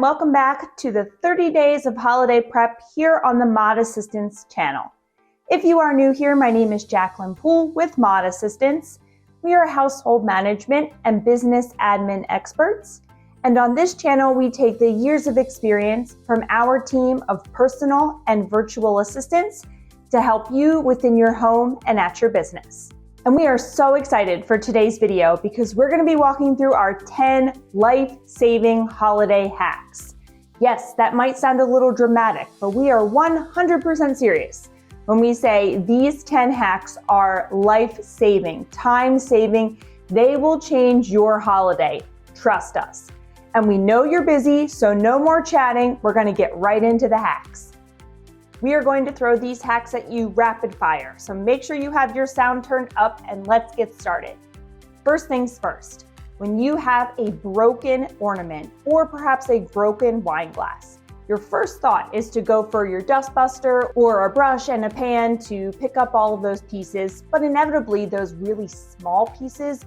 welcome back to the 30 Days of Holiday Prep here on the Mod Assistance channel. If you are new here, my name is Jacqueline Poole with Mod Assistance. We are household management and business admin experts, and on this channel we take the years of experience from our team of personal and virtual assistants to help you within your home and at your business. And we are so excited for today's video because we're going to be walking through our 10 life-saving holiday hacks. Yes, that might sound a little dramatic, but we are 100% serious when we say these 10 hacks are life-saving, time-saving. They will change your holiday. Trust us. And we know you're busy, so no more chatting. We're going to get right into the hacks. We are going to throw these hacks at you rapid fire, so make sure you have your sound turned up and let's get started. First things first, when you have a broken ornament or perhaps a broken wine glass, your first thought is to go for your dustbuster or a brush and a pan to pick up all of those pieces, but inevitably those really small pieces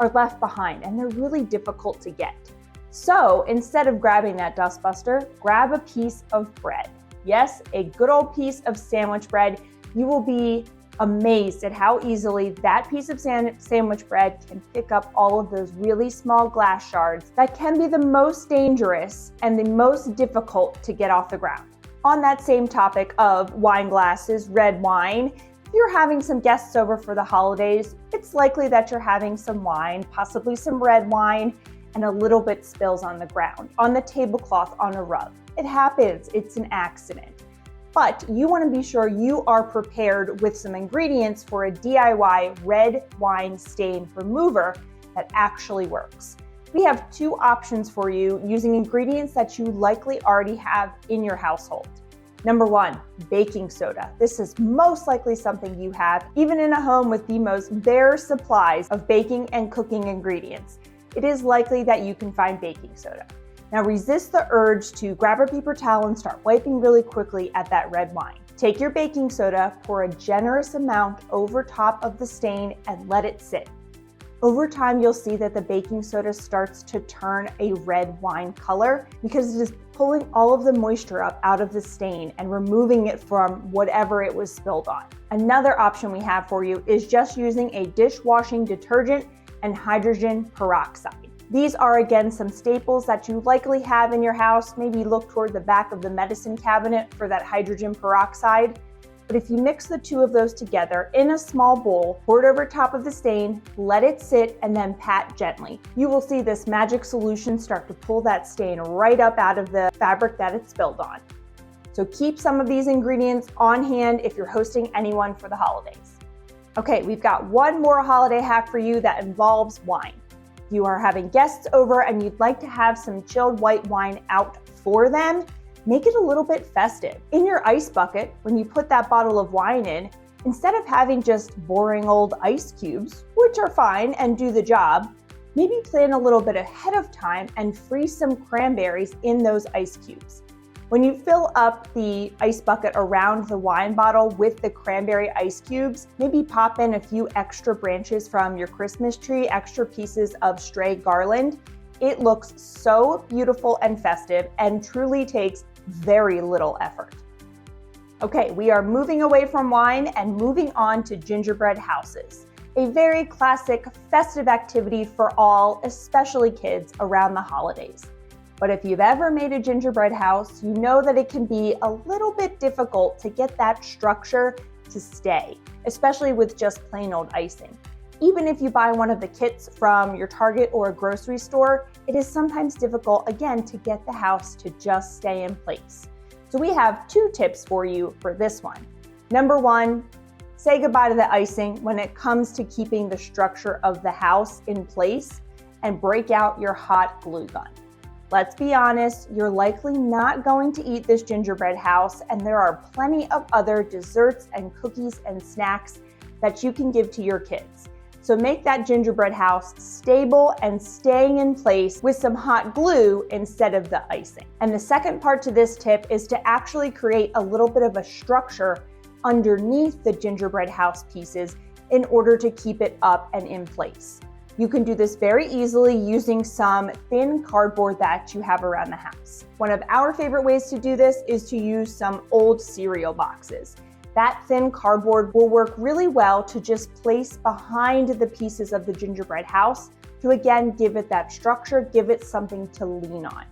are left behind and they're really difficult to get. So instead of grabbing that dustbuster, grab a piece of bread. Yes, a good old piece of sandwich bread. You will be amazed at how easily that piece of sandwich bread can pick up all of those really small glass shards that can be the most dangerous and the most difficult to get off the ground. On that same topic of wine glasses, red wine, if you're having some guests over for the holidays, it's likely that you're having some wine, possibly some red wine, and a little bit spills on the ground, on the tablecloth, on a rug. It happens, it's an accident. But you want to be sure you are prepared with some ingredients for a DIY red wine stain remover that actually works. We have two options for you using ingredients that you likely already have in your household. Number one, baking soda. This is most likely something you have, even in a home with the most bare supplies of baking and cooking ingredients. It is likely that you can find baking soda. Now resist the urge to grab a paper towel and start wiping really quickly at that red wine. Take your baking soda, pour a generous amount over top of the stain and let it sit. Over time, you'll see that the baking soda starts to turn a red wine color because it is pulling all of the moisture up out of the stain and removing it from whatever it was spilled on. Another option we have for you is just using a dishwashing detergent and hydrogen peroxide. These are again some staples that you likely have in your house. Maybe look toward the back of the medicine cabinet for that hydrogen peroxide. But if you mix the two of those together in a small bowl, pour it over top of the stain, let it sit, and then pat gently. You will see this magic solution start to pull that stain right up out of the fabric that it spilled on. So keep some of these ingredients on hand if you're hosting anyone for the holidays. Okay, we've got one more holiday hack for you that involves wine. You are having guests over and you'd like to have some chilled white wine out for them, make it a little bit festive. In your ice bucket, when you put that bottle of wine in, instead of having just boring old ice cubes, which are fine and do the job, maybe plan a little bit ahead of time and freeze some cranberries in those ice cubes. When you fill up the ice bucket around the wine bottle with the cranberry ice cubes, maybe pop in a few extra branches from your Christmas tree, extra pieces of stray garland. It looks so beautiful and festive and truly takes very little effort. Okay, we are moving away from wine and moving on to gingerbread houses. A very classic festive activity for all, especially kids, around the holidays. But if you've ever made a gingerbread house, you know that it can be a little bit difficult to get that structure to stay, especially with just plain old icing. Even if you buy one of the kits from your Target or a grocery store, it is sometimes difficult, again, to get the house to just stay in place. So we have two tips for you for this one. Number one, say goodbye to the icing when it comes to keeping the structure of the house in place and break out your hot glue gun. Let's be honest, you're likely not going to eat this gingerbread house, and there are plenty of other desserts and cookies and snacks that you can give to your kids. So make that gingerbread house stable and staying in place with some hot glue instead of the icing. And the second part to this tip is to actually create a little bit of a structure underneath the gingerbread house pieces in order to keep it up and in place. You can do this very easily using some thin cardboard that you have around the house. One of our favorite ways to do this is to use some old cereal boxes. That thin cardboard will work really well to just place behind the pieces of the gingerbread house to again give it that structure, give it something to lean on.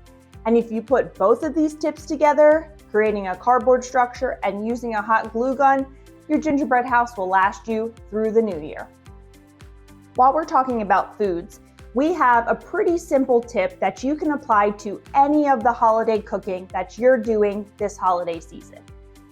And if you put both of these tips together, creating a cardboard structure and using a hot glue gun, your gingerbread house will last you through the new year. While we're talking about foods, we have a pretty simple tip that you can apply to any of the holiday cooking that you're doing this holiday season.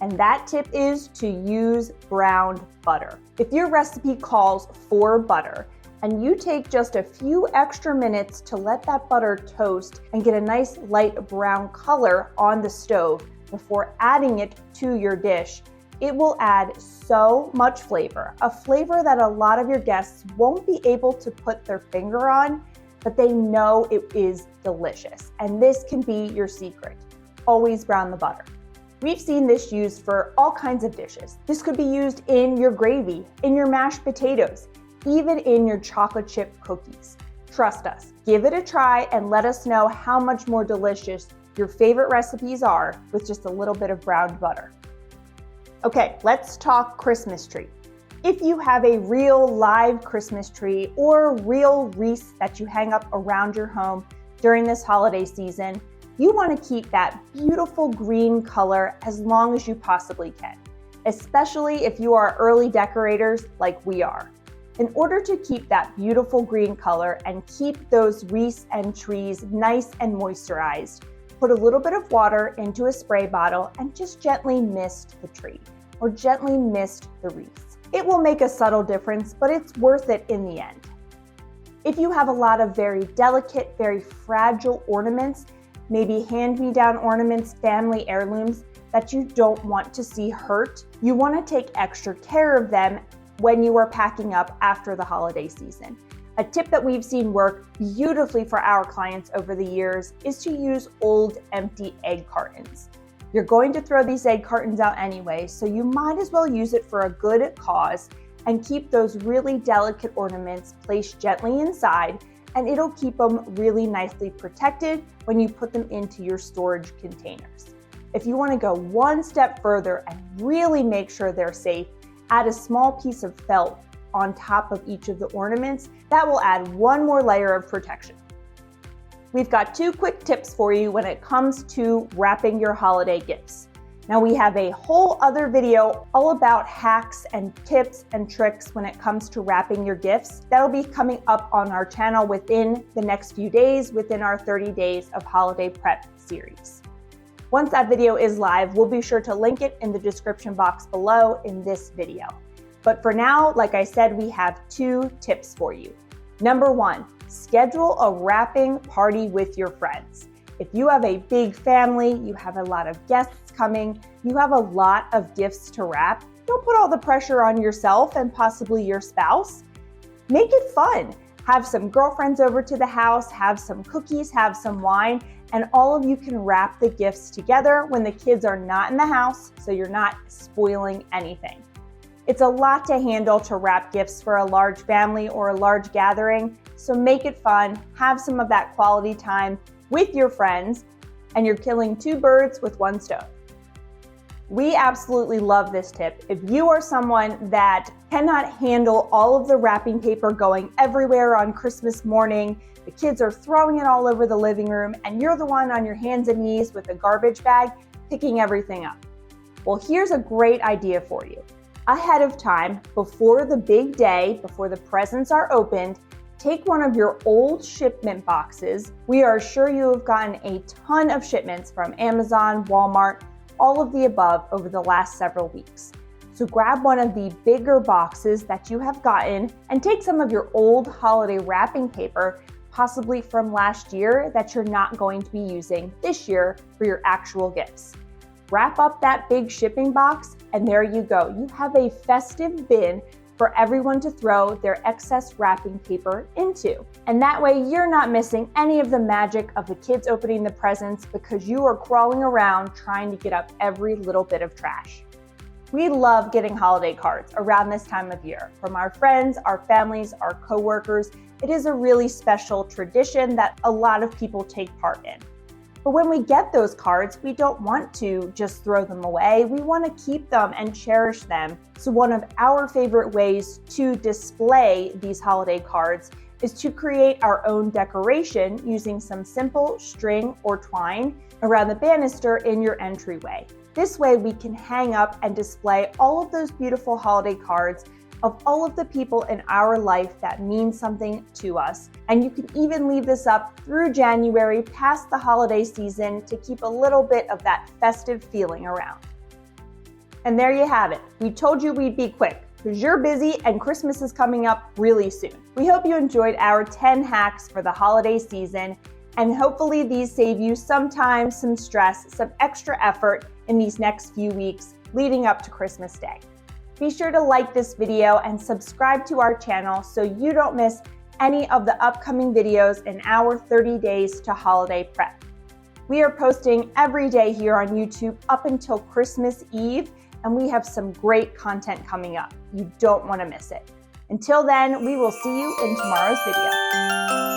And that tip is to use browned butter. If your recipe calls for butter, and you take just a few extra minutes to let that butter toast and get a nice light brown color on the stove before adding it to your dish, it will add so much flavor, a flavor that a lot of your guests won't be able to put their finger on, but they know it is delicious. And this can be your secret. Always brown the butter. We've seen this used for all kinds of dishes. This could be used in your gravy, in your mashed potatoes, even in your chocolate chip cookies. Trust us, give it a try and let us know how much more delicious your favorite recipes are with just a little bit of browned butter. Okay, let's talk Christmas tree. If you have a real live Christmas tree or real wreath that you hang up around your home during this holiday season, you want to keep that beautiful green color as long as you possibly can, especially if you are early decorators like we are. In order to keep that beautiful green color and keep those wreaths and trees nice and moisturized, put a little bit of water into a spray bottle and just gently mist the tree or gently mist the wreaths. It will make a subtle difference, but it's worth it in the end. If you have a lot of very delicate, very fragile ornaments, maybe hand-me-down ornaments, family heirlooms that you don't want to see hurt, you want to take extra care of them when you are packing up after the holiday season. A tip that we've seen work beautifully for our clients over the years is to use old empty egg cartons. You're going to throw these egg cartons out anyway, so you might as well use it for a good cause and keep those really delicate ornaments placed gently inside, and it'll keep them really nicely protected when you put them into your storage containers. If you want to go one step further and really make sure they're safe, add a small piece of felt on top of each of the ornaments. That will add one more layer of protection. We've got 2 quick tips for you when it comes to wrapping your holiday gifts. Now we have a whole other video all about hacks and tips and tricks when it comes to wrapping your gifts. That'll be coming up on our channel within the next few days, within our 30 days of holiday prep series. Once that video is live, we'll be sure to link it in the description box below in this video. But for now, like I said, we have 2 tips for you. Number 1, schedule a wrapping party with your friends. If you have a big family, you have a lot of guests coming, you have a lot of gifts to wrap, don't put all the pressure on yourself and possibly your spouse. Make it fun. Have some girlfriends over to the house, have some cookies, have some wine, and all of you can wrap the gifts together when the kids are not in the house, so you're not spoiling anything. It's a lot to handle to wrap gifts for a large family or a large gathering, so make it fun, have some of that quality time with your friends, and you're killing 2 birds with 1 stone. We absolutely love this tip. If you are someone that cannot handle all of the wrapping paper going everywhere on Christmas morning, the kids are throwing it all over the living room, and you're the one on your hands and knees with a garbage bag picking everything up. Well, here's a great idea for you. Ahead of time, before the big day, before the presents are opened, take one of your old shipment boxes. We are sure you have gotten a ton of shipments from Amazon, Walmart, all of the above over the last several weeks. So grab one of the bigger boxes that you have gotten and take some of your old holiday wrapping paper, possibly from last year, that you're not going to be using this year for your actual gifts. Wrap up that big shipping box, and there you go. You have a festive bin for everyone to throw their excess wrapping paper into. And that way you're not missing any of the magic of the kids opening the presents because you are crawling around trying to get up every little bit of trash. We love getting holiday cards around this time of year from our friends, our families, our coworkers, It is a really special tradition that a lot of people take part in. But when we get those cards, we don't want to just throw them away. We want to keep them and cherish them. So one of our favorite ways to display these holiday cards is to create our own decoration using some simple string or twine around the banister in your entryway. This way we can hang up and display all of those beautiful holiday cards of all of the people in our life that mean something to us. And you can even leave this up through January past the holiday season to keep a little bit of that festive feeling around. And there you have it. We told you we'd be quick because you're busy and Christmas is coming up really soon. We hope you enjoyed our 10 hacks for the holiday season, and hopefully these save you some time, some stress, some extra effort in these next few weeks leading up to Christmas Day. Be sure to like this video and subscribe to our channel so you don't miss any of the upcoming videos in our 30 days to holiday prep. We are posting every day here on YouTube up until Christmas Eve, and we have some great content coming up. You don't want to miss it. Until then, we will see you in tomorrow's video.